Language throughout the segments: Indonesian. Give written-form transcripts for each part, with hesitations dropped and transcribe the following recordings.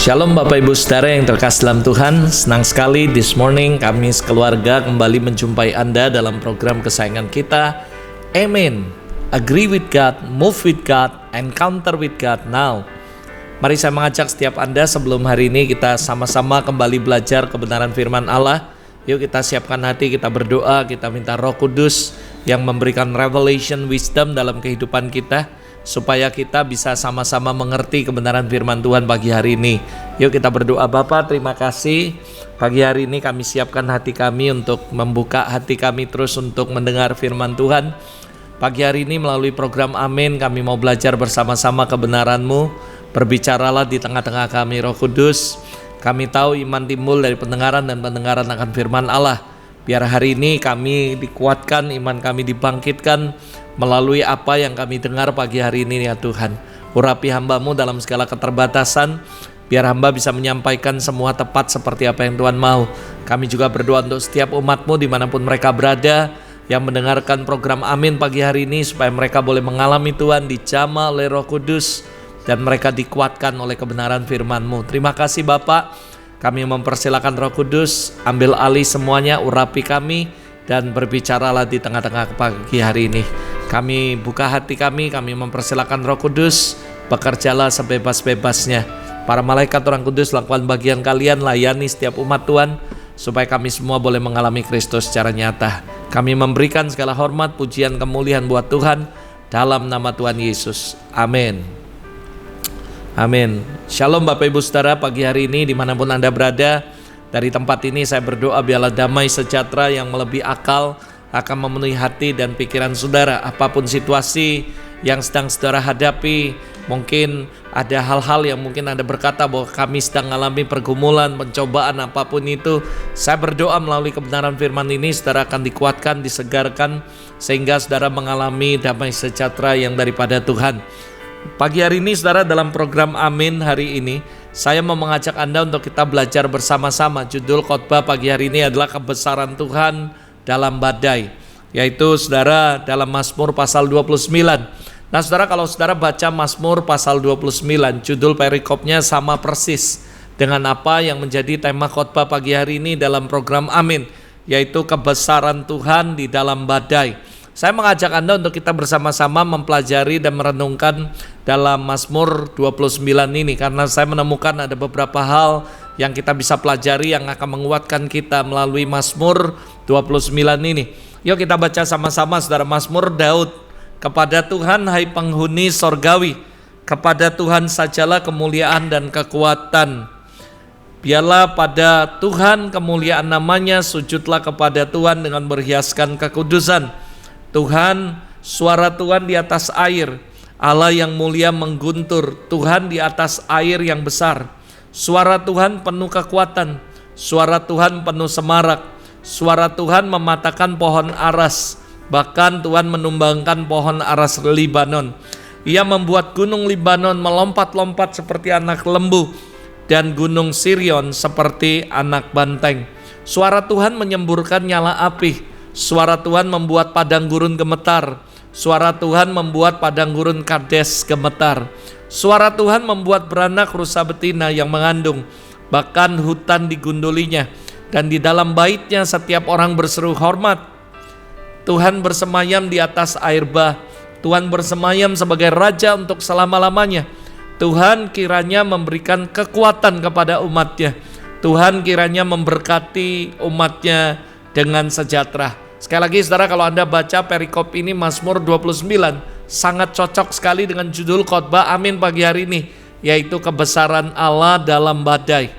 Shalom Bapak Ibu Saudara yang terkasih dalam Tuhan. Senang sekali this morning kami sekeluarga kembali menjumpai Anda dalam program kesayangan kita, Amen. Agree with God, move with God, encounter with God now. Mari saya mengajak setiap Anda sebelum hari ini kita sama-sama kembali belajar kebenaran firman Allah. Yuk kita siapkan hati, kita berdoa, kita minta Roh Kudus yang memberikan revelation wisdom dalam kehidupan kita, supaya kita bisa sama-sama mengerti kebenaran firman Tuhan pagi hari ini. Yuk kita berdoa. Bapa, terima kasih pagi hari ini kami siapkan hati kami untuk membuka hati kami terus untuk mendengar firman Tuhan. Pagi hari ini melalui program Amin kami mau belajar bersama-sama kebenaran-Mu. Berbicaralah di tengah-tengah kami Roh Kudus. Kami tahu iman timbul dari pendengaran dan pendengaran akan firman Allah. Biar hari ini kami dikuatkan, iman kami dibangkitkan melalui apa yang kami dengar pagi hari ini ya Tuhan. Urapi hamba-Mu dalam segala keterbatasan, biar hamba bisa menyampaikan semua tepat seperti apa yang Tuhan mau. Kami juga berdoa untuk setiap umat-Mu dimanapun mereka berada, yang mendengarkan program Amin pagi hari ini, supaya mereka boleh mengalami Tuhan dijamah oleh Roh Kudus, dan mereka dikuatkan oleh kebenaran firman-Mu. Terima kasih Bapak. Kami mempersilakan Roh Kudus, ambil alih semuanya, urapi kami, dan berbicaralah di tengah-tengah pagi hari ini. Kami buka hati kami mempersilakan Roh Kudus, bekerjalah sebebas-bebasnya. Para malaikat orang kudus lakukan bagian kalian, layani setiap umat Tuhan, supaya kami semua boleh mengalami Kristus secara nyata. Kami memberikan segala hormat, pujian, kemuliaan buat Tuhan, dalam nama Tuhan Yesus. Amin. Amin. Shalom Bapak Ibu Saudara, pagi hari ini dimanapun Anda berada, dari tempat ini saya berdoa biarlah damai sejahtera yang melebihi akal akan memenuhi hati dan pikiran saudara. Apapun situasi yang sedang saudara hadapi, mungkin ada hal-hal yang mungkin Anda berkata bahwa kami sedang mengalami pergumulan, pencobaan, apapun itu, saya berdoa melalui kebenaran firman ini saudara akan dikuatkan, disegarkan, sehingga saudara mengalami damai sejahtera yang daripada Tuhan. Pagi hari ini saudara, dalam program Amin hari ini saya mau mengajak Anda untuk kita belajar bersama-sama. Judul khotbah pagi hari ini adalah kebesaran Tuhan dalam badai, yaitu saudara dalam Mazmur pasal 29. Nah saudara, kalau saudara baca Mazmur pasal 29, judul perikopnya sama persis dengan apa yang menjadi tema khotbah pagi hari ini dalam program Amin, yaitu kebesaran Tuhan di dalam badai. Saya mengajak Anda untuk kita bersama-sama mempelajari dan merenungkan dalam Mazmur 29 ini, karena saya menemukan ada beberapa hal yang kita bisa pelajari yang akan menguatkan kita melalui Mazmur 29 ini. Yuk kita baca sama-sama saudara. Mazmur Daud. Kepada Tuhan hai penghuni sorgawi, kepada Tuhan sajalah kemuliaan dan kekuatan. Biarlah pada Tuhan kemuliaan namanya, sujudlah kepada Tuhan dengan berhiaskan kekudusan. Tuhan, suara Tuhan di atas air, Allah yang mulia mengguntur, Tuhan di atas air yang besar. Suara Tuhan penuh kekuatan, suara Tuhan penuh semarak, suara Tuhan mematahkan pohon aras, bahkan Tuhan menumbangkan pohon aras Libanon. Ia membuat gunung Libanon melompat-lompat seperti anak lembu, dan gunung Sirion seperti anak banteng. Suara Tuhan menyemburkan nyala api, suara Tuhan membuat padang gurun gemetar, suara Tuhan membuat padang gurun Kades gemetar. Suara Tuhan membuat beranak rusa betina yang mengandung, bahkan hutan digundulinya, dan di dalam baitnya setiap orang berseru hormat. Tuhan bersemayam di atas air bah, Tuhan bersemayam sebagai raja untuk selama-lamanya. Tuhan kiranya memberikan kekuatan kepada umatnya, Tuhan kiranya memberkati umatnya dengan sejahtera. Sekali lagi saudara, kalau Anda baca perikop ini Mazmur 29, sangat cocok sekali dengan judul khotbah Amin pagi hari ini, yaitu kebesaran Allah dalam badai.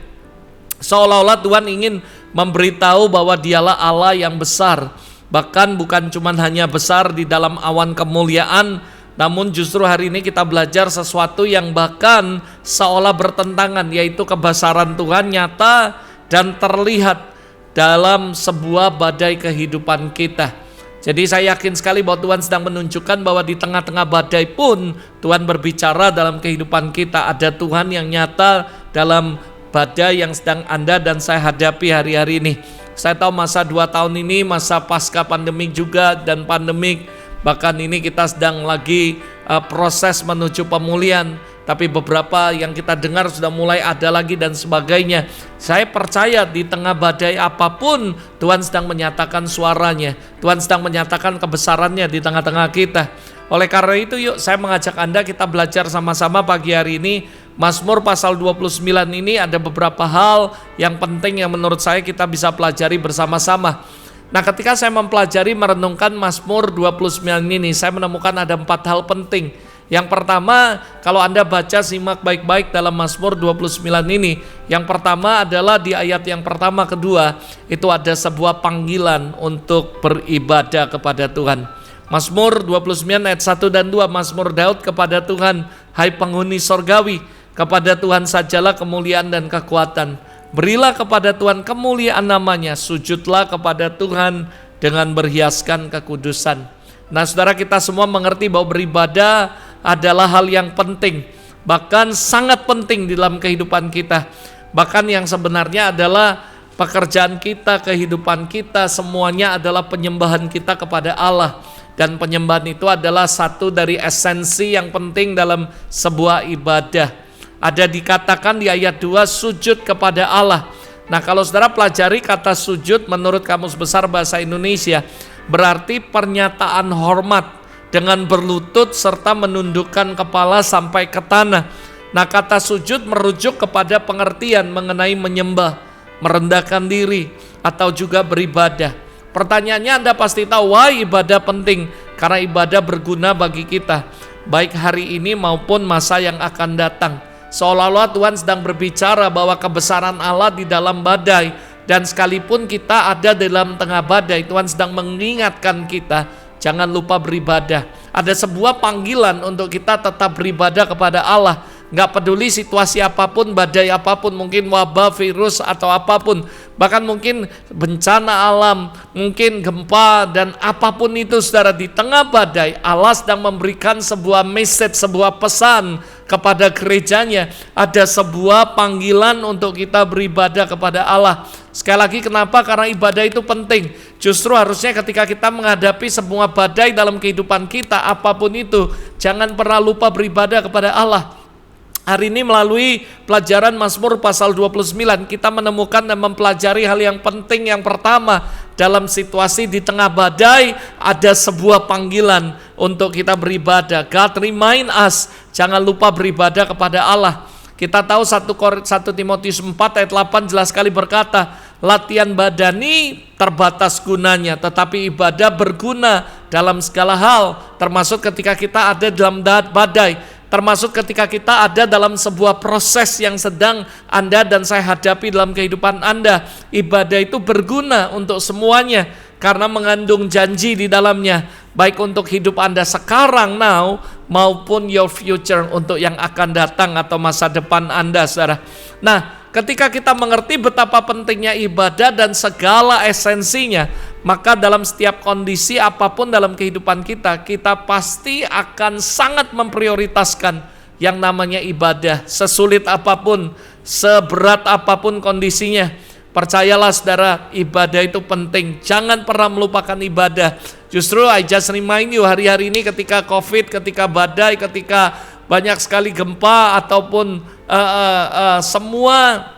Seolah-olah Tuhan ingin memberitahu bahwa Dialah Allah yang besar, bahkan bukan cuma hanya besar di dalam awan kemuliaan, namun justru hari ini kita belajar sesuatu yang bahkan seolah bertentangan, yaitu kebesaran Tuhan nyata dan terlihat dalam sebuah badai kehidupan kita. Jadi saya yakin sekali bahwa Tuhan sedang menunjukkan bahwa di tengah-tengah badai pun Tuhan berbicara dalam kehidupan kita. Ada Tuhan yang nyata dalam badai yang sedang Anda dan saya hadapi hari-hari ini. Saya tahu masa 2 tahun ini masa pasca pandemik juga, dan pandemik bahkan ini kita sedang lagi proses menuju pemulihan. tapi beberapa yang kita dengar sudah mulai ada lagi dan sebagainya. Saya percaya di tengah badai apapun Tuhan sedang menyatakan suaranya, Tuhan sedang menyatakan kebesarannya di tengah-tengah kita. Oleh karena itu yuk saya mengajak Anda kita belajar sama-sama pagi hari ini. Mazmur pasal 29 ini ada beberapa hal yang penting yang menurut saya kita bisa pelajari bersama-sama. Nah, ketika saya mempelajari merenungkan Mazmur 29 ini, saya menemukan ada 4 hal penting. Yang pertama, kalau Anda baca simak baik-baik dalam Mazmur 29 ini. Yang pertama adalah di ayat yang pertama kedua, itu ada sebuah panggilan untuk beribadah kepada Tuhan. Mazmur 29 ayat 1 dan 2, Mazmur Daud kepada Tuhan, hai penghuni sorgawi, kepada Tuhan sajalah kemuliaan dan kekuatan. Berilah kepada Tuhan kemuliaan namanya, sujudlah kepada Tuhan dengan berhiaskan kekudusan. Nah, saudara, kita semua mengerti bahwa beribadah adalah hal yang penting, bahkan sangat penting di dalam kehidupan kita. Bahkan yang sebenarnya adalah pekerjaan kita, kehidupan kita, semuanya adalah penyembahan kita kepada Allah. Dan penyembahan itu adalah satu dari esensi yang penting dalam sebuah ibadah. Ada dikatakan di ayat 2, sujud kepada Allah. Nah, kalau saudara pelajari kata sujud menurut Kamus Besar Bahasa Indonesia, berarti pernyataan hormat dengan berlutut serta menundukkan kepala sampai ke tanah. Nah, kata sujud merujuk kepada pengertian mengenai menyembah, merendahkan diri, atau juga beribadah. Pertanyaannya Anda pasti tahu, why ibadah penting? Karena ibadah berguna bagi kita, baik hari ini maupun masa yang akan datang. Seolah-olah Tuhan sedang berbicara bahwa kebesaran Allah di dalam badai, dan sekalipun kita ada dalam tengah badai, Tuhan sedang mengingatkan kita, jangan lupa beribadah. Ada sebuah panggilan untuk kita tetap beribadah kepada Allah. Gak peduli situasi apapun, badai apapun, mungkin wabah, virus, atau apapun. Bahkan mungkin bencana alam, mungkin gempa, dan apapun itu saudara, di tengah badai, Allah sedang memberikan sebuah message, sebuah pesan kepada gerejanya. Ada sebuah panggilan untuk kita beribadah kepada Allah. Sekali lagi, kenapa? Karena ibadah itu penting. Justru harusnya ketika kita menghadapi semua badai dalam kehidupan kita, apapun itu, jangan pernah lupa beribadah kepada Allah. Hari ini melalui pelajaran Mazmur pasal 29, kita menemukan dan mempelajari hal yang penting. Yang pertama, dalam situasi di tengah badai, ada sebuah panggilan untuk kita beribadah. God remind us, jangan lupa beribadah kepada Allah. Kita tahu 1 Timotius 4 ayat 8 jelas sekali berkata, latihan badani terbatas gunanya, tetapi ibadah berguna dalam segala hal, termasuk ketika kita ada dalam badai, termasuk ketika kita ada dalam sebuah proses yang sedang Anda dan saya hadapi dalam kehidupan Anda. Ibadah itu berguna untuk semuanya karena mengandung janji di dalamnya, baik untuk hidup Anda sekarang now maupun your future, untuk yang akan datang atau masa depan Anda, saudara. Nah, ketika kita mengerti betapa pentingnya ibadah dan segala esensinya, maka dalam setiap kondisi apapun dalam kehidupan kita, kita pasti akan sangat memprioritaskan yang namanya ibadah. Sesulit apapun, seberat apapun kondisinya, percayalah saudara, ibadah itu penting. Jangan pernah melupakan ibadah. Justru I just remind you, hari-hari ini ketika COVID, ketika badai, ketika banyak sekali gempa ataupun semua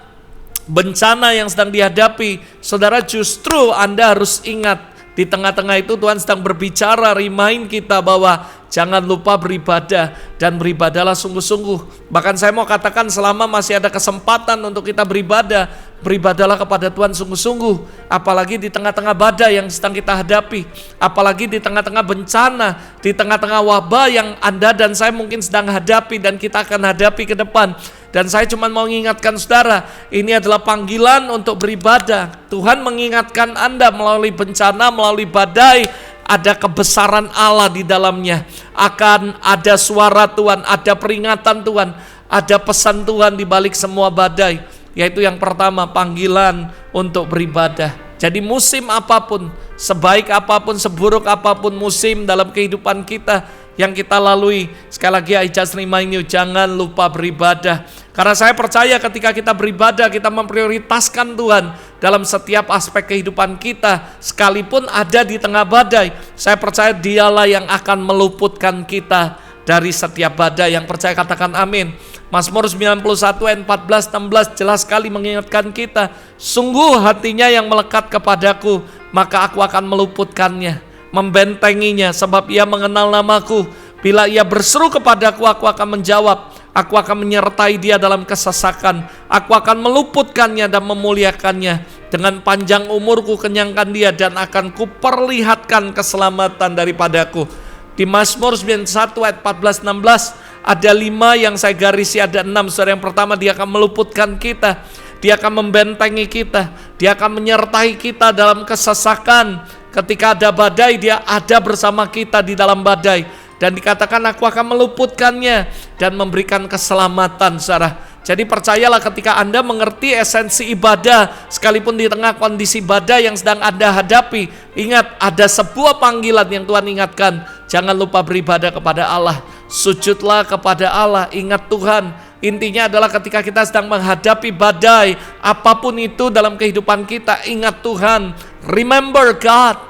bencana yang sedang dihadapi, saudara, justru Anda harus ingat, di tengah-tengah itu Tuhan sedang berbicara, remind kita bahwa jangan lupa beribadah, dan beribadahlah sungguh-sungguh. Bahkan saya mau katakan, selama masih ada kesempatan untuk kita beribadah, beribadahlah kepada Tuhan sungguh-sungguh. Apalagi di tengah-tengah badai yang sedang kita hadapi, apalagi di tengah-tengah bencana, di tengah-tengah wabah yang Anda dan saya mungkin sedang hadapi dan kita akan hadapi ke depan. Dan saya cuma mau mengingatkan saudara, ini adalah panggilan untuk beribadah. Tuhan mengingatkan Anda melalui bencana, melalui badai, ada kebesaran Allah di dalamnya. Akan ada suara Tuhan, ada peringatan Tuhan, ada pesan Tuhan di balik semua badai. Yaitu yang pertama, panggilan untuk beribadah. Jadi musim apapun, sebaik apapun, seburuk apapun musim dalam kehidupan kita yang kita lalui, sekali lagi I just remind you, jangan lupa beribadah. Karena saya percaya ketika kita beribadah, kita memprioritaskan Tuhan dalam setiap aspek kehidupan kita, sekalipun ada di tengah badai. Saya percaya Dialah yang akan meluputkan kita dari setiap badai. Yang percaya katakan amin. Mazmur 91 ayat 14-16 jelas sekali mengingatkan kita, sungguh hatinya yang melekat kepadaku, maka aku akan meluputkannya, membentenginya, sebab ia mengenal namaku. Bila ia berseru kepadaku, aku akan menjawab. Aku akan menyertai dia dalam kesesakan. Aku akan meluputkannya dan memuliakannya. Dengan panjang umurku kenyangkan dia, dan akan kuperlihatkan keselamatan daripadaku. Di Mazmur 91 ayat 14-16 ada 5 yang saya garisi, ada 6. Saudara, yang pertama, dia akan meluputkan kita, dia akan membentengi kita, dia akan menyertai kita dalam kesesakan. Ketika ada badai, dia ada bersama kita di dalam badai. Dan dikatakan aku akan meluputkannya dan memberikan keselamatan, saudara. Jadi percayalah, ketika Anda mengerti esensi ibadah, sekalipun di tengah kondisi badai yang sedang Anda hadapi, ingat ada sebuah panggilan yang Tuhan ingatkan. Jangan lupa beribadah kepada Allah, sujudlah kepada Allah, ingat Tuhan. Intinya adalah ketika kita sedang menghadapi badai, apapun itu dalam kehidupan kita, ingat Tuhan, remember God,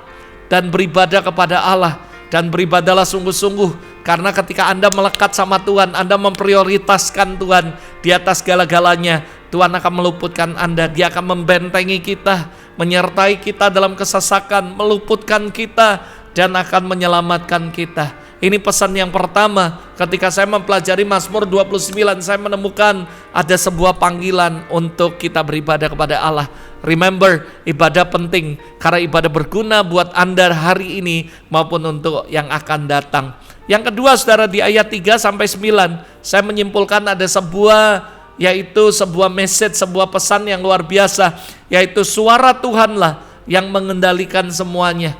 dan beribadah kepada Allah. Dan beribadahlah sungguh-sungguh, karena ketika Anda melekat sama Tuhan, Anda memprioritaskan Tuhan di atas segala-galanya, Tuhan akan meluputkan Anda. Dia akan membentengi kita, menyertai kita dalam kesesakan, meluputkan kita, dan akan menyelamatkan kita. Ini pesan yang pertama. Ketika saya mempelajari Mazmur 29, saya menemukan ada sebuah panggilan untuk kita beribadah kepada Allah. Remember, ibadah penting, karena ibadah berguna buat Anda hari ini maupun untuk yang akan datang. Yang kedua, saudara, di ayat 3-9 saya menyimpulkan ada sebuah, yaitu sebuah message, sebuah pesan yang luar biasa, yaitu suara Tuhanlah yang mengendalikan semuanya,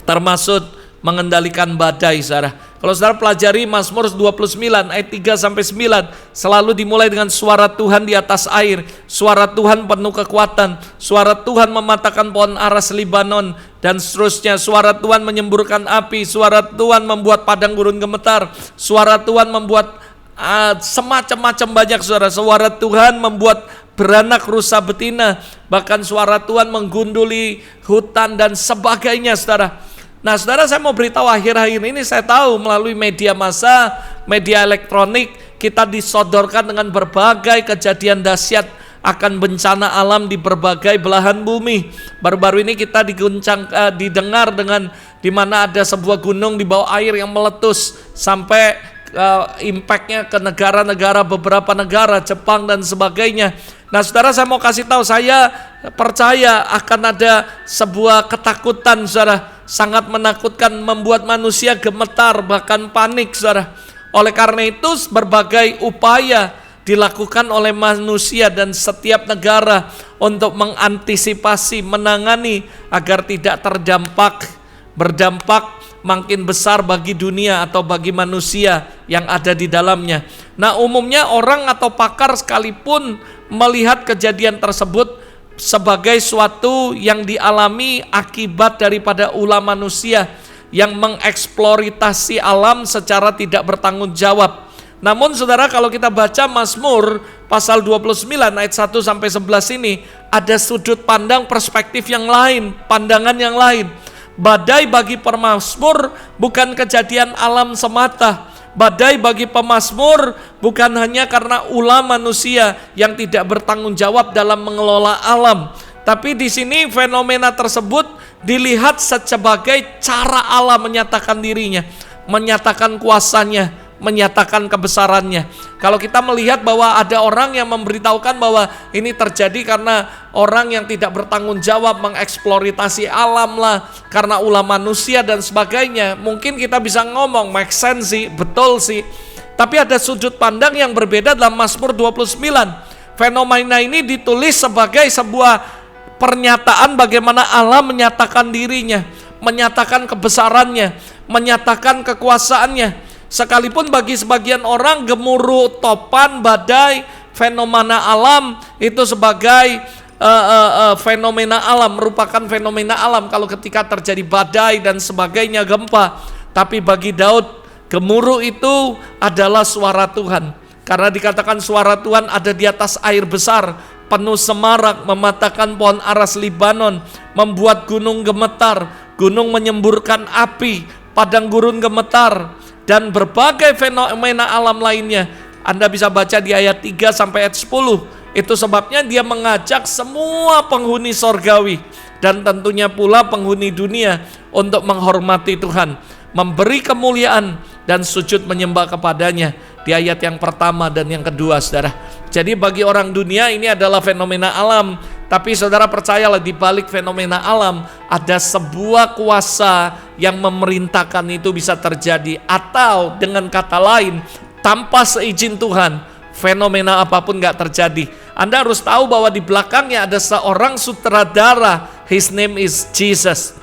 termasuk mengendalikan badai, saudara. Kalau saudara pelajari Mazmur 29 ayat 3-9, selalu dimulai dengan suara Tuhan di atas air, suara Tuhan penuh kekuatan, suara Tuhan mematahkan pohon aras Libanon, dan seterusnya. Suara Tuhan menyemburkan api, suara Tuhan membuat padang gurun gemetar, suara Tuhan membuat semacam-macam banyak, saudara. Suara Tuhan membuat beranak rusa betina, bahkan suara Tuhan menggunduli hutan dan sebagainya, saudara. Nah, saudara, saya mau beritahu, akhir-akhir ini saya tahu melalui media massa, media elektronik, kita disodorkan dengan berbagai kejadian dahsyat akan bencana alam di berbagai belahan bumi. Baru-baru ini kita didengar dengan di mana ada sebuah gunung di bawah air yang meletus sampai impactnya ke negara-negara, beberapa negara, Jepang dan sebagainya. Nah, saudara, saya mau kasih tahu, saya percaya akan ada sebuah ketakutan, saudara, sangat menakutkan, membuat manusia gemetar, bahkan panik, saudara. Oleh karena itu, berbagai upaya dilakukan oleh manusia dan setiap negara untuk mengantisipasi, menangani agar tidak berdampak makin besar bagi dunia atau bagi manusia yang ada di dalamnya. Nah, umumnya orang atau pakar sekalipun melihat kejadian tersebut sebagai suatu yang dialami akibat daripada ulah manusia yang mengeksploitasi alam secara tidak bertanggung jawab. Namun, saudara, kalau kita baca Mazmur pasal 29 ayat 1-11 ini, ada sudut pandang perspektif yang lain, pandangan yang lain. Badai bagi pemazmur bukan kejadian alam semata. Badai bagi pemazmur bukan hanya karena ulah manusia yang tidak bertanggung jawab dalam mengelola alam. Tapi di sini fenomena tersebut dilihat sebagai cara Allah menyatakan dirinya, menyatakan kuasanya, menyatakan kebesarannya. Kalau kita melihat bahwa ada orang yang memberitahukan bahwa ini terjadi karena orang yang tidak bertanggung jawab mengeksploitasi alam lah, karena ulah manusia dan sebagainya, mungkin kita bisa ngomong make sense sih, betul sih. Tapi ada sudut pandang yang berbeda dalam Mazmur 29. Fenomena ini ditulis sebagai sebuah pernyataan bagaimana Allah menyatakan dirinya, menyatakan kebesarannya, menyatakan kekuasaannya. Sekalipun bagi sebagian orang gemuruh, topan, badai, fenomena alam itu sebagai fenomena alam, merupakan fenomena alam kalau ketika terjadi badai dan sebagainya, gempa. Tapi bagi Daud, gemuruh itu adalah suara Tuhan, karena dikatakan suara Tuhan ada di atas air besar, penuh semarak, mematahkan pohon aras Libanon, membuat gunung gemetar, gunung menyemburkan api, padang gurun gemetar. dan berbagai fenomena alam lainnya. Anda bisa baca di ayat 3 sampai ayat 10. Itu sebabnya dia mengajak semua penghuni sorgawi dan tentunya pula penghuni dunia untuk menghormati Tuhan, memberi kemuliaan dan sujud menyembah kepadanya. Di ayat yang pertama dan yang kedua, saudara. Jadi bagi orang dunia ini adalah fenomena alam. Tapi saudara percayalah, di balik fenomena alam ada sebuah kuasa yang memerintahkan itu bisa terjadi. Atau dengan kata lain, tanpa seizin Tuhan, fenomena apapun gak terjadi. Anda harus tahu bahwa di belakangnya ada seorang sutradara. His name is Jesus.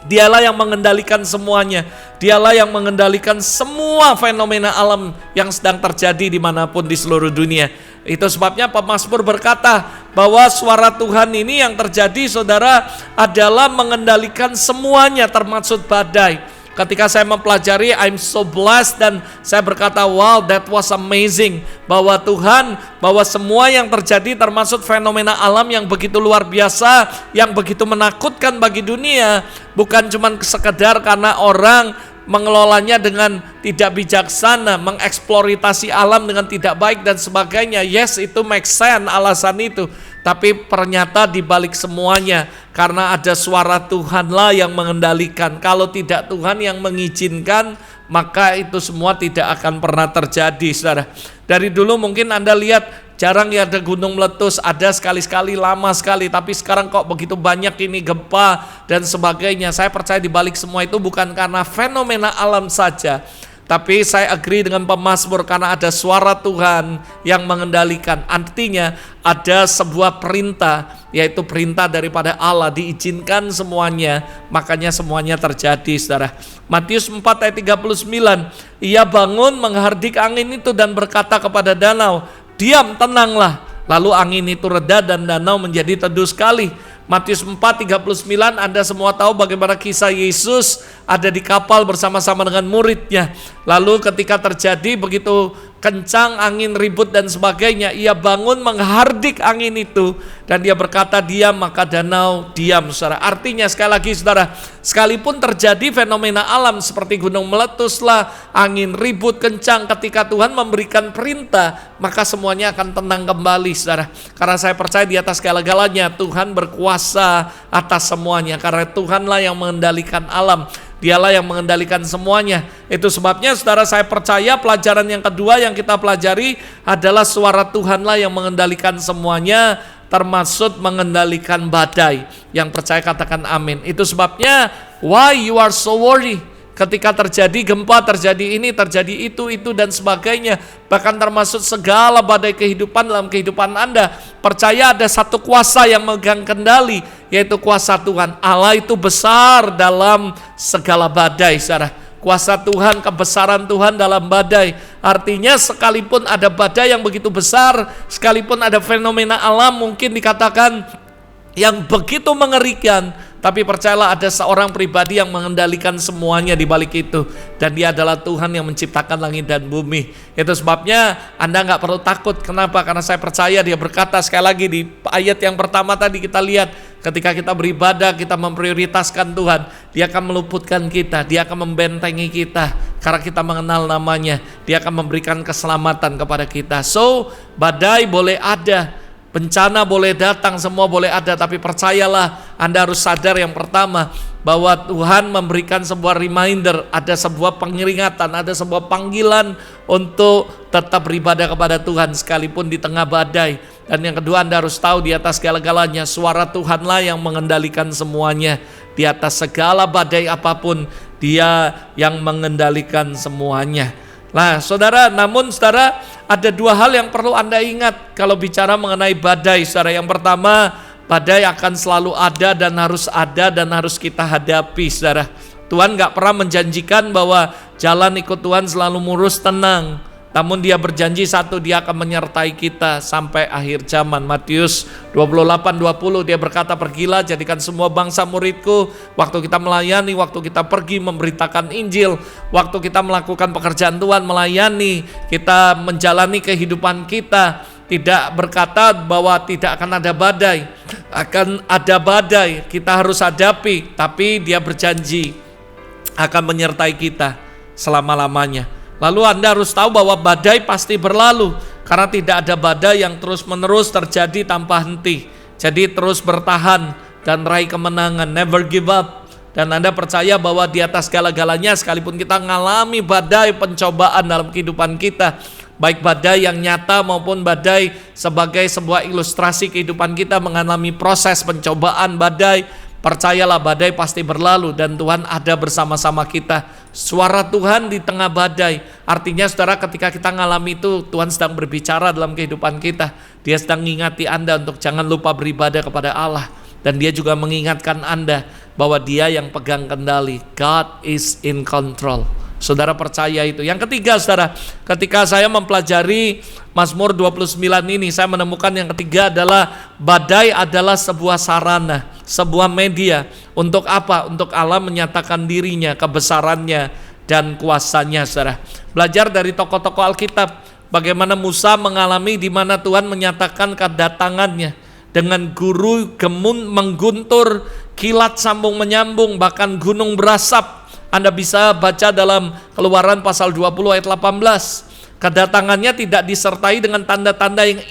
Dialah yang mengendalikan semuanya. Dialah yang mengendalikan semua fenomena alam yang sedang terjadi dimanapun di seluruh dunia. Itu sebabnya pemazmur berkata bahwa suara Tuhan ini yang terjadi, saudara, adalah mengendalikan semuanya termasuk badai. Ketika saya mempelajari, I'm so blessed, dan saya berkata, wow, that was amazing. Bahwa Tuhan, bahwa semua yang terjadi termasuk fenomena alam yang begitu luar biasa, yang begitu menakutkan bagi dunia, bukan cuma sekedar karena orang mengelolanya dengan tidak bijaksana, mengeksploitasi alam dengan tidak baik dan sebagainya. Yes, itu make sense alasan itu. Tapi ternyata di balik semuanya, karena ada suara Tuhanlah yang mengendalikan. Kalau tidak Tuhan yang mengizinkan, maka itu semua tidak akan pernah terjadi, saudara. Dari dulu mungkin Anda lihat jarang ya ada gunung meletus, ada sekali-sekali, lama sekali. Tapi sekarang kok begitu banyak ini gempa dan sebagainya. Saya percaya di balik semua itu bukan karena fenomena alam saja, tapi saya agree dengan pemazmur karena ada suara Tuhan yang mengendalikan. Artinya ada sebuah perintah, yaitu perintah daripada Allah, diizinkan semuanya, makanya semuanya terjadi, saudara. Matius 4 ayat 39, ia bangun menghardik angin itu dan berkata kepada danau, diam, tenanglah. Lalu angin itu reda dan danau menjadi teduh sekali. Matius 4:39, Anda semua tahu bagaimana kisah Yesus ada di kapal bersama-sama dengan muridnya. Lalu ketika terjadi begitu kencang angin, ribut dan sebagainya, ia bangun menghardik angin itu dan dia berkata diam, maka danau diam, saudara. Artinya sekali lagi, saudara, sekalipun terjadi fenomena alam seperti gunung meletuslah, angin ribut kencang, ketika Tuhan memberikan perintah, maka semuanya akan tenang kembali, saudara. Karena saya percaya di atas segala-galanya Tuhan berkuasa atas semuanya, karena Tuhanlah yang mengendalikan alam. Dialah yang mengendalikan semuanya. Itu sebabnya, saudara, saya percaya pelajaran yang kedua yang kita pelajari adalah suara Tuhanlah yang mengendalikan semuanya, termasuk mengendalikan badai. Yang percaya katakan amin. Itu sebabnya, why you are so worried? Ketika terjadi gempa, terjadi ini, terjadi itu dan sebagainya, bahkan termasuk segala badai kehidupan dalam kehidupan Anda, percaya ada satu kuasa yang megang kendali, yaitu kuasa Tuhan. Allah itu besar dalam segala badai, saudara. Kuasa Tuhan, kebesaran Tuhan dalam badai. Artinya sekalipun ada badai yang begitu besar, sekalipun ada fenomena alam mungkin dikatakan yang begitu mengerikan, tapi percayalah ada seorang pribadi yang mengendalikan semuanya di balik itu, dan dia adalah Tuhan yang menciptakan langit dan bumi. Itu sebabnya Anda nggak perlu takut. Kenapa? Karena saya percaya dia berkata sekali lagi di ayat yang pertama tadi kita lihat, ketika kita beribadah, kita memprioritaskan Tuhan, dia akan meluputkan kita, dia akan membentengi kita karena kita mengenal namanya, dia akan memberikan keselamatan kepada kita. So, badai boleh ada, bencana boleh datang, semua boleh ada, tapi percayalah, Anda harus sadar yang pertama bahwa Tuhan memberikan sebuah reminder, ada sebuah pengeringatan, ada sebuah panggilan untuk tetap beribadah kepada Tuhan sekalipun di tengah badai. Dan yang kedua, Anda harus tahu di atas segala-galanya suara Tuhanlah yang mengendalikan semuanya. Di atas segala badai apapun, Dia yang mengendalikan semuanya. Nah, saudara, namun saudara, ada dua hal yang perlu Anda ingat kalau bicara mengenai badai, saudara. Yang pertama, badai akan selalu ada dan harus kita hadapi, saudara. Tuhan gak pernah menjanjikan bahwa jalan ikut Tuhan selalu mulus tenang. Namun dia berjanji satu, dia akan menyertai kita sampai akhir zaman. Matius 28:20 dia berkata, pergilah jadikan semua bangsa muridku. Waktu kita melayani, waktu kita pergi memberitakan Injil, waktu kita melakukan pekerjaan Tuhan, melayani, kita menjalani kehidupan kita, tidak berkata bahwa tidak akan ada badai. Akan ada badai, kita harus hadapi, tapi dia berjanji akan menyertai kita selama-lamanya. Lalu Anda harus tahu bahwa badai pasti berlalu, karena tidak ada badai yang terus-menerus terjadi tanpa henti. Jadi terus bertahan dan raih kemenangan, never give up. Dan Anda percaya bahwa di atas segala-galanya, sekalipun kita mengalami badai pencobaan dalam kehidupan kita, baik badai yang nyata maupun badai sebagai sebuah ilustrasi kehidupan kita mengalami proses pencobaan badai, percayalah badai pasti berlalu dan Tuhan ada bersama-sama kita. Suara Tuhan di tengah badai, artinya saudara, ketika kita mengalami itu, Tuhan sedang berbicara dalam kehidupan kita. Dia sedang mengingati Anda untuk jangan lupa beribadah kepada Allah. Dan dia juga mengingatkan Anda bahwa dia yang pegang kendali. God is in control. Saudara percaya itu. Yang ketiga, saudara, ketika saya mempelajari Mazmur 29 ini, saya menemukan yang ketiga adalah badai adalah sebuah sarana, sebuah media. Untuk apa? Untuk Allah menyatakan dirinya, kebesarannya, dan kuasanya, saudara. Belajar dari tokoh-tokoh Alkitab, bagaimana Musa mengalami di mana Tuhan menyatakan kedatangannya. Dengan guru gemun mengguntur, kilat sambung menyambung, bahkan gunung berasap. Anda bisa baca dalam Keluaran pasal 20 ayat 18. Kedatangannya tidak disertai dengan tanda-tanda yang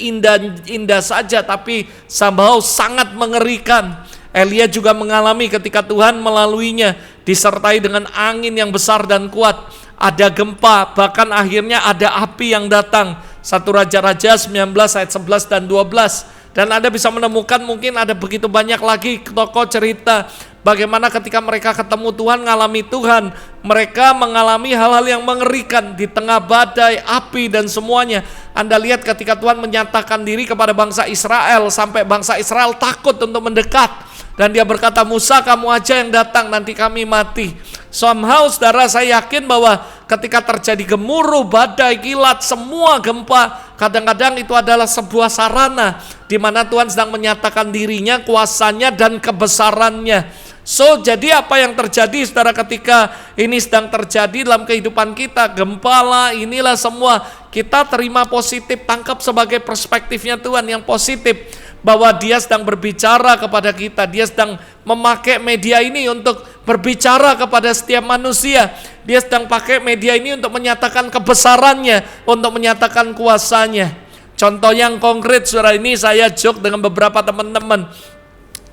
indah saja, tapi somehow sangat mengerikan. Elia juga mengalami ketika Tuhan melaluinya, disertai dengan angin yang besar dan kuat. Ada gempa, bahkan akhirnya ada api yang datang. 1 Raja-Raja 19 ayat 11 dan 12. Dan Anda bisa menemukan mungkin ada begitu banyak lagi tokoh cerita bagaimana ketika mereka ketemu Tuhan, mengalami Tuhan, mereka mengalami hal-hal yang mengerikan di tengah badai, api dan semuanya. Anda lihat ketika Tuhan menyatakan diri kepada bangsa Israel, sampai bangsa Israel takut untuk mendekat. Dan dia berkata, Musa, kamu aja yang datang, nanti kami mati. Somehow, saudara, saya yakin bahwa ketika terjadi gemuruh, badai, kilat, semua gempa, kadang-kadang itu adalah sebuah sarana di mana Tuhan sedang menyatakan dirinya, kuasanya, dan kebesarannya. So, jadi apa yang terjadi, saudara, ketika ini sedang terjadi dalam kehidupan kita, gempa lah, inilah semua, kita terima positif, tangkap sebagai perspektifnya Tuhan yang positif. Bahwa dia sedang berbicara kepada kita, dia sedang memakai media ini untuk berbicara kepada setiap manusia. Dia sedang pakai media ini untuk menyatakan kebesarannya, untuk menyatakan kuasanya. Contoh yang konkret, saudara, ini saya joke dengan beberapa teman-teman.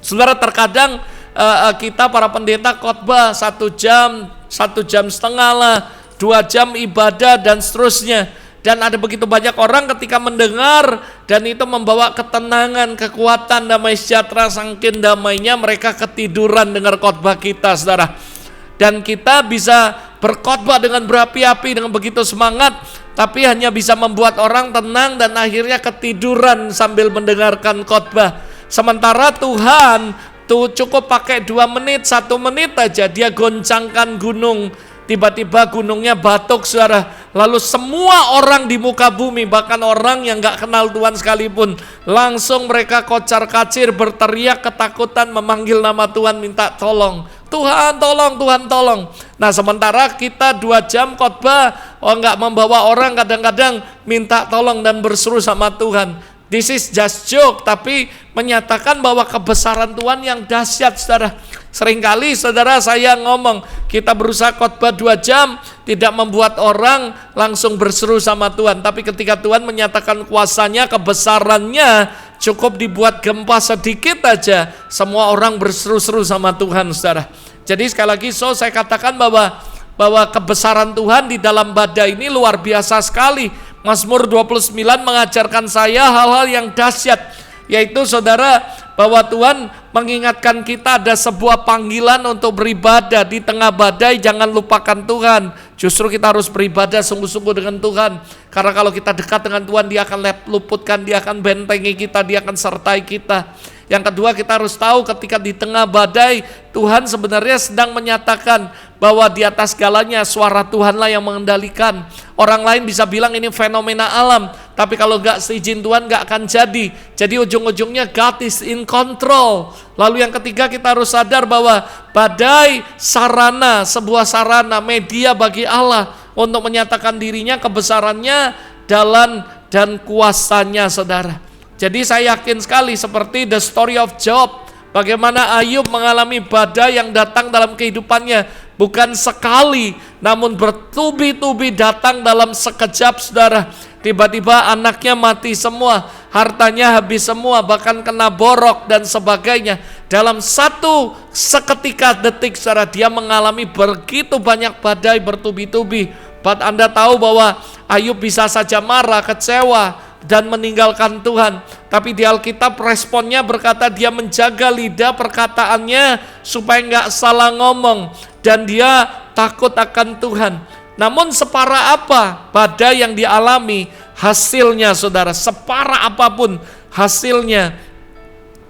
Saudara, terkadang kita para pendeta khotbah 1 jam, 1 jam setengah lah, 2 jam ibadah dan seterusnya. Dan ada begitu banyak orang ketika mendengar dan itu membawa ketenangan, kekuatan, damai sejahtera, saking damainya mereka ketiduran dengar khotbah kita, saudara. Dan kita bisa berkhotbah dengan berapi-api, dengan begitu semangat, tapi hanya bisa membuat orang tenang dan akhirnya ketiduran sambil mendengarkan khotbah. Sementara Tuhan tuh cukup pakai 2 menit, 1 menit aja dia goncangkan gunung. Tiba-tiba gunungnya batuk, saudara. Lalu semua orang di muka bumi, bahkan orang yang gak kenal Tuhan sekalipun, langsung mereka kocar-kacir, berteriak ketakutan, memanggil nama Tuhan, minta tolong. Tuhan tolong, Tuhan tolong. Nah, sementara kita 2 jam khotbah, gak membawa orang, kadang-kadang minta tolong dan berseru sama Tuhan. This is just joke, tapi menyatakan bahwa kebesaran Tuhan yang dahsyat, saudara. Seringkali, saudara, saya ngomong, kita berusaha khotbah 2 jam, tidak membuat orang langsung berseru sama Tuhan. Tapi ketika Tuhan menyatakan kuasanya, kebesarannya, cukup dibuat gempa sedikit aja, semua orang berseru-seru sama Tuhan, saudara. Jadi sekali lagi, saya katakan bahwa kebesaran Tuhan di dalam badai ini luar biasa sekali. Mazmur 29 mengajarkan saya hal-hal yang dahsyat, yaitu, saudara, bahwa Tuhan mengingatkan kita ada sebuah panggilan untuk beribadah di tengah badai. Jangan lupakan Tuhan. Justru kita harus beribadah sungguh-sungguh dengan Tuhan. Karena kalau kita dekat dengan Tuhan, dia akan luputkan, dia akan bentengi kita, dia akan sertai kita. Yang kedua, kita harus tahu ketika di tengah badai, Tuhan sebenarnya sedang menyatakan bahwa di atas segalanya suara Tuhanlah yang mengendalikan. Orang lain bisa bilang ini fenomena alam, tapi kalau gak seizin Tuhan gak akan jadi. Jadi ujung-ujungnya God is in control. Lalu yang ketiga, kita harus sadar bahwa badai sarana, sebuah sarana, media bagi Allah untuk menyatakan dirinya, kebesarannya, dan kuasanya, saudara. Jadi saya yakin sekali seperti the story of Job, bagaimana Ayub mengalami badai yang datang dalam kehidupannya. bukan sekali, namun bertubi-tubi datang dalam sekejap, saudara. Tiba-tiba anaknya mati semua, hartanya habis semua, bahkan kena borok dan sebagainya. Dalam satu seketika detik, saudara, dia mengalami begitu banyak badai bertubi-tubi. Anda tahu bahwa Ayub bisa saja marah, kecewa, dan meninggalkan Tuhan. Tapi di Alkitab responnya berkata dia menjaga lidah perkataannya supaya nggak salah ngomong. Dan dia takut akan Tuhan. Namun separah apa badai yang dialami, hasilnya saudara, separah apapun hasilnya.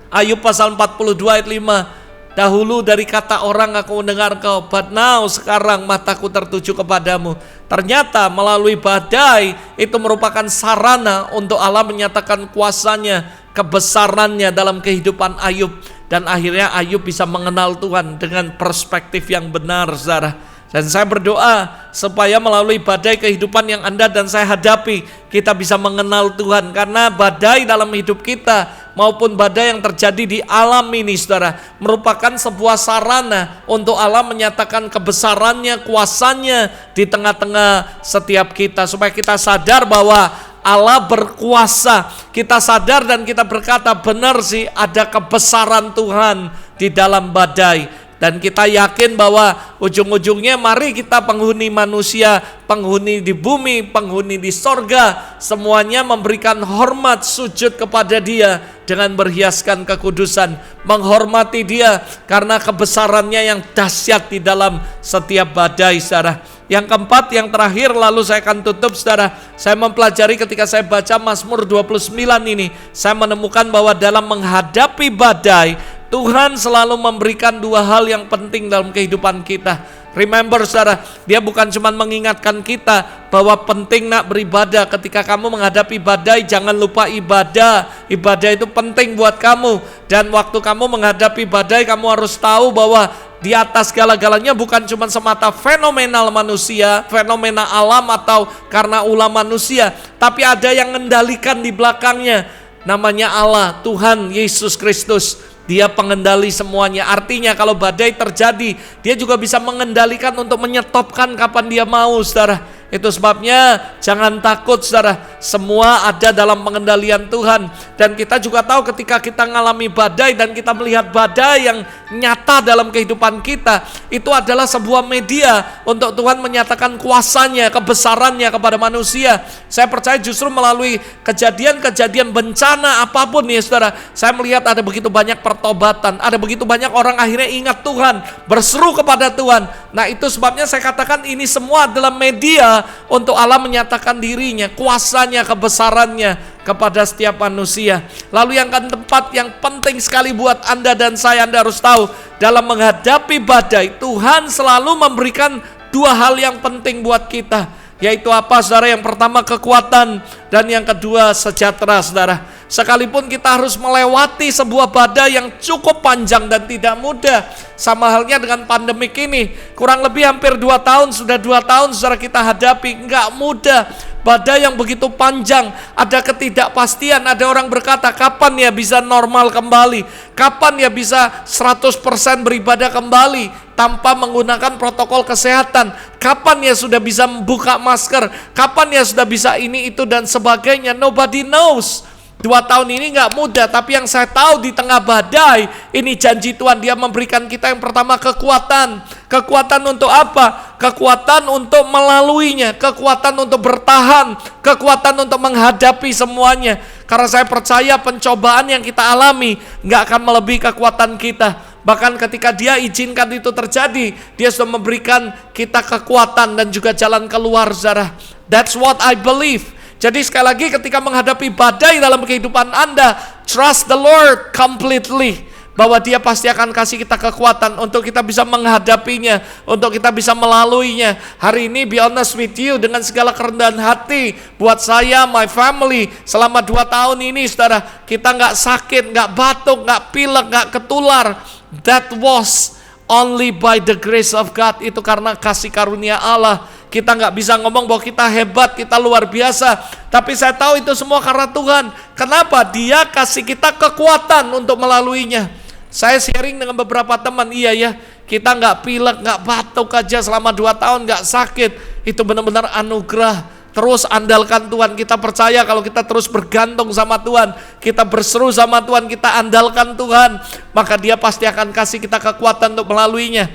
Ayub pasal 42 ayat 5. Dahulu dari kata orang aku mendengar kau, but now sekarang mataku tertuju kepadamu. Ternyata melalui badai itu merupakan sarana untuk Allah menyatakan kuasanya, kebesarannya dalam kehidupan Ayub. Dan akhirnya Ayub bisa mengenal Tuhan dengan perspektif yang benar, saudara. Dan saya berdoa supaya melalui badai kehidupan yang Anda dan saya hadapi, kita bisa mengenal Tuhan. Karena badai dalam hidup kita maupun badai yang terjadi di alam ini, saudara, merupakan sebuah sarana untuk Allah menyatakan kebesarannya, kuasanya di tengah-tengah setiap kita. Supaya kita sadar bahwa Allah berkuasa. Kita sadar dan kita berkata, benar sih ada kebesaran Tuhan di dalam badai. Dan kita yakin bahwa ujung-ujungnya mari kita penghuni manusia, penghuni di bumi, penghuni di sorga, semuanya memberikan hormat sujud kepada Dia dengan berhiaskan kekudusan, menghormati Dia karena kebesarannya yang dahsyat di dalam setiap badai, saudara. Yang keempat, yang terakhir, lalu saya akan tutup, saudara. Saya mempelajari ketika saya baca Mazmur 29 ini, saya menemukan bahwa dalam menghadapi badai, Tuhan selalu memberikan dua hal yang penting dalam kehidupan kita. Remember, saudara, Dia bukan cuma mengingatkan kita bahwa penting nak beribadah. Ketika kamu menghadapi badai, jangan lupa ibadah. Ibadah itu penting buat kamu. Dan waktu kamu menghadapi badai, kamu harus tahu bahwa di atas segala-galanya bukan cuma semata fenomenal manusia, fenomena alam atau karena ulah manusia, tapi ada yang mengendalikan di belakangnya. Namanya Allah, Tuhan Yesus Kristus. Dia pengendali semuanya. Artinya kalau badai terjadi, Dia juga bisa mengendalikan untuk menyetopkan kapan Dia mau, saudara. Itu sebabnya jangan takut, saudara. Semua ada dalam pengendalian Tuhan. Dan kita juga tahu ketika kita mengalami badai dan kita melihat badai yang nyata dalam kehidupan kita, itu adalah sebuah media untuk Tuhan menyatakan kuasanya, kebesarannya kepada manusia. Saya percaya justru melalui kejadian-kejadian bencana apapun ya, saudara, saya melihat ada begitu banyak pertobatan, ada begitu banyak orang akhirnya ingat Tuhan, berseru kepada Tuhan. Nah, itu sebabnya saya katakan ini semua adalah media untuk Allah menyatakan dirinya, kuasanya, kebesarannya kepada setiap manusia. Lalu yang keempat, yang penting sekali buat Anda dan saya, Anda harus tahu, dalam menghadapi badai, Tuhan selalu memberikan dua hal yang penting buat kita. Yaitu apa, saudara? Yang pertama kekuatan, dan yang kedua sejahtera, saudara. Sekalipun kita harus melewati sebuah badai yang cukup panjang dan tidak mudah, sama halnya dengan pandemik ini, kurang lebih hampir 2 tahun, sudah 2 tahun saudara kita hadapi, enggak mudah. Badai yang begitu panjang, ada ketidakpastian, ada orang berkata, kapan ya bisa normal kembali? Kapan ya bisa 100% beribadah kembali tanpa menggunakan protokol kesehatan? Kapan ya sudah bisa membuka masker? Kapan ya sudah bisa ini, itu, dan sebagainya? Nobody knows. 2 tahun ini gak mudah, tapi yang saya tahu di tengah badai ini janji Tuhan, Dia memberikan kita yang pertama kekuatan. Kekuatan untuk apa? Kekuatan untuk melaluinya, kekuatan untuk bertahan, kekuatan untuk menghadapi semuanya. Karena saya percaya pencobaan yang kita alami gak akan melebihi kekuatan kita. Bahkan ketika Dia izinkan itu terjadi, Dia sudah memberikan kita kekuatan dan juga jalan keluar, saudara. That's what I believe. Jadi sekali lagi, ketika menghadapi badai dalam kehidupan Anda, trust the Lord completely, bahwa Dia pasti akan kasih kita kekuatan untuk kita bisa menghadapinya, untuk kita bisa melaluinya. Hari ini, be honest with you, dengan segala kerendahan hati, buat saya, my family, selama 2 tahun ini, saudara, kita gak sakit, gak batuk, gak pilek, gak ketular. That was only by the grace of God. Itu karena kasih karunia Allah. Kita nggak bisa ngomong bahwa kita hebat, kita luar biasa, tapi saya tahu itu semua karena Tuhan. Kenapa? Dia kasih kita kekuatan untuk melaluinya. Saya sharing dengan beberapa teman, iya ya, kita nggak pilek, nggak batuk aja selama 2 tahun, nggak sakit. Itu benar-benar anugerah. Terus andalkan Tuhan, kita percaya kalau kita terus bergantung sama Tuhan, kita berseru sama Tuhan, kita andalkan Tuhan, maka Dia pasti akan kasih kita kekuatan untuk melaluinya.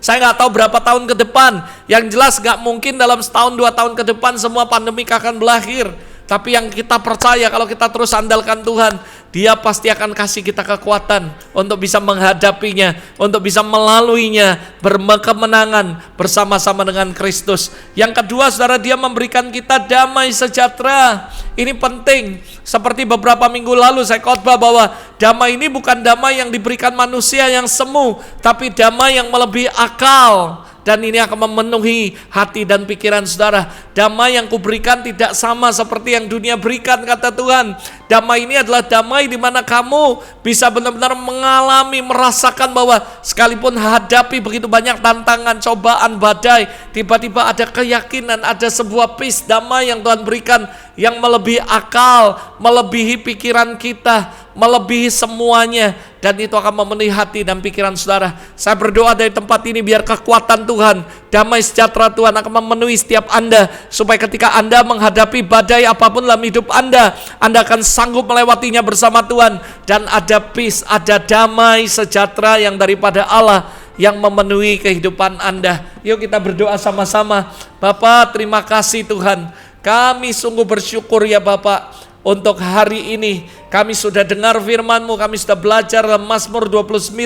Saya nggak tahu berapa tahun ke depan, yang jelas nggak mungkin dalam setahun 2 tahun ke depan semua pandemik akan berakhir. Tapi yang kita percaya kalau kita terus andalkan Tuhan, Dia pasti akan kasih kita kekuatan untuk bisa menghadapinya, untuk bisa melaluinya, berkemenangan bersama-sama dengan Kristus. Yang kedua, saudara, Dia memberikan kita damai sejahtera. Ini penting. Seperti beberapa minggu lalu saya khotbah bahwa damai ini bukan damai yang diberikan manusia yang semu, tapi damai yang melebihi akal. Dan ini akan memenuhi hati dan pikiran saudara. Damai yang kuberikan tidak sama seperti yang dunia berikan, kata Tuhan. Damai ini adalah damai di mana kamu bisa benar-benar mengalami, merasakan bahwa sekalipun hadapi begitu banyak tantangan, cobaan, badai, tiba-tiba ada keyakinan, ada sebuah peace, damai yang Tuhan berikan yang melebihi akal, melebihi pikiran kita, melebihi semuanya. Dan itu akan memenuhi hati dan pikiran saudara. Saya berdoa dari tempat ini biar kekuatan Tuhan, damai sejahtera Tuhan akan memenuhi setiap Anda, supaya ketika Anda menghadapi badai apapun dalam hidup Anda akan sanggup melewatinya bersama Tuhan. Dan ada peace, ada damai sejahtera yang daripada Allah yang memenuhi kehidupan Anda. Yuk kita berdoa sama-sama. Bapa, terima kasih Tuhan. Kami sungguh bersyukur ya Bapak, untuk hari ini kami sudah dengar firman-Mu, kami sudah belajar dalam Mazmur 29,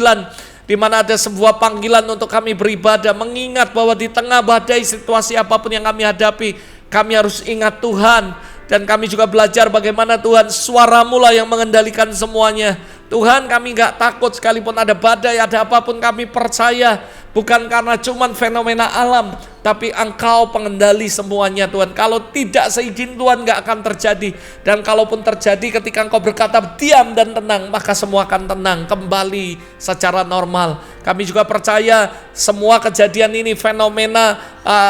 di mana ada sebuah panggilan untuk kami beribadah, mengingat bahwa di tengah badai situasi apapun yang kami hadapi, kami harus ingat Tuhan. Dan kami juga belajar bagaimana Tuhan, suara-Mu lah yang mengendalikan semuanya. Tuhan, kami gak takut sekalipun ada badai, ada apapun, kami percaya bukan karena cuman fenomena alam, tapi Engkau pengendali semuanya Tuhan. Kalau tidak seizin Tuhan gak akan terjadi. Dan kalaupun terjadi, ketika Engkau berkata diam dan tenang, maka semua akan tenang kembali secara normal. Kami juga percaya semua kejadian ini, fenomena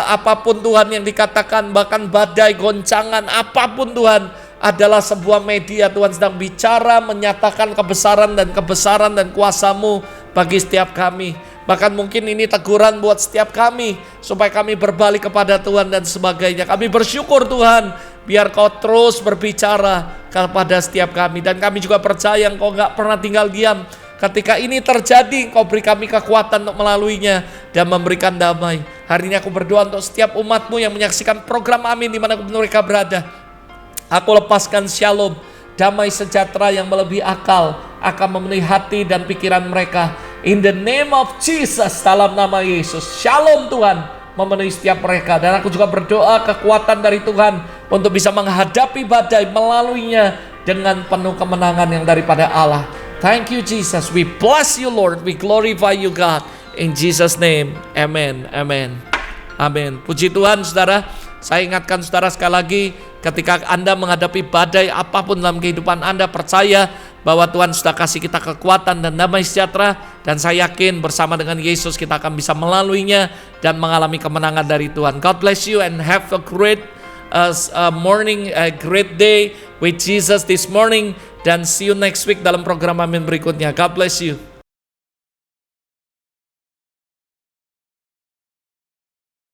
apapun Tuhan yang dikatakan, bahkan badai, goncangan, apapun Tuhan, adalah sebuah media Tuhan sedang bicara, menyatakan kebesaran dan kuasa-Mu bagi setiap kami. Bahkan mungkin ini teguran buat setiap kami, supaya kami berbalik kepada Tuhan dan sebagainya. Kami bersyukur Tuhan, biar Kau terus berbicara kepada setiap kami. Dan kami juga percaya Engkau gak pernah tinggal diam. Ketika ini terjadi, Engkau beri kami kekuatan untuk melaluinya dan memberikan damai. Hari ini aku berdoa untuk setiap umat-Mu yang menyaksikan program Amin di mana mereka berada. Aku lepaskan shalom, damai sejahtera yang melebihi akal akan memenuhi hati dan pikiran mereka. In the name of Jesus, dalam nama Yesus, shalom Tuhan memenuhi setiap mereka. Dan aku juga berdoa kekuatan dari Tuhan untuk bisa menghadapi badai, melaluinya dengan penuh kemenangan yang daripada Allah. Thank you Jesus, we bless you Lord, we glorify you God. In Jesus name, amen, amen, amen. Puji Tuhan saudara. Saya ingatkan saudara sekali lagi, ketika Anda menghadapi badai apapun dalam kehidupan Anda, percaya bahwa Tuhan sudah kasih kita kekuatan dan damai sejahtera. Dan saya yakin bersama dengan Yesus kita akan bisa melaluinya dan mengalami kemenangan dari Tuhan. God bless you and have a great morning, a great day with Jesus this morning. Dan see you next week dalam program Amin berikutnya. God bless you.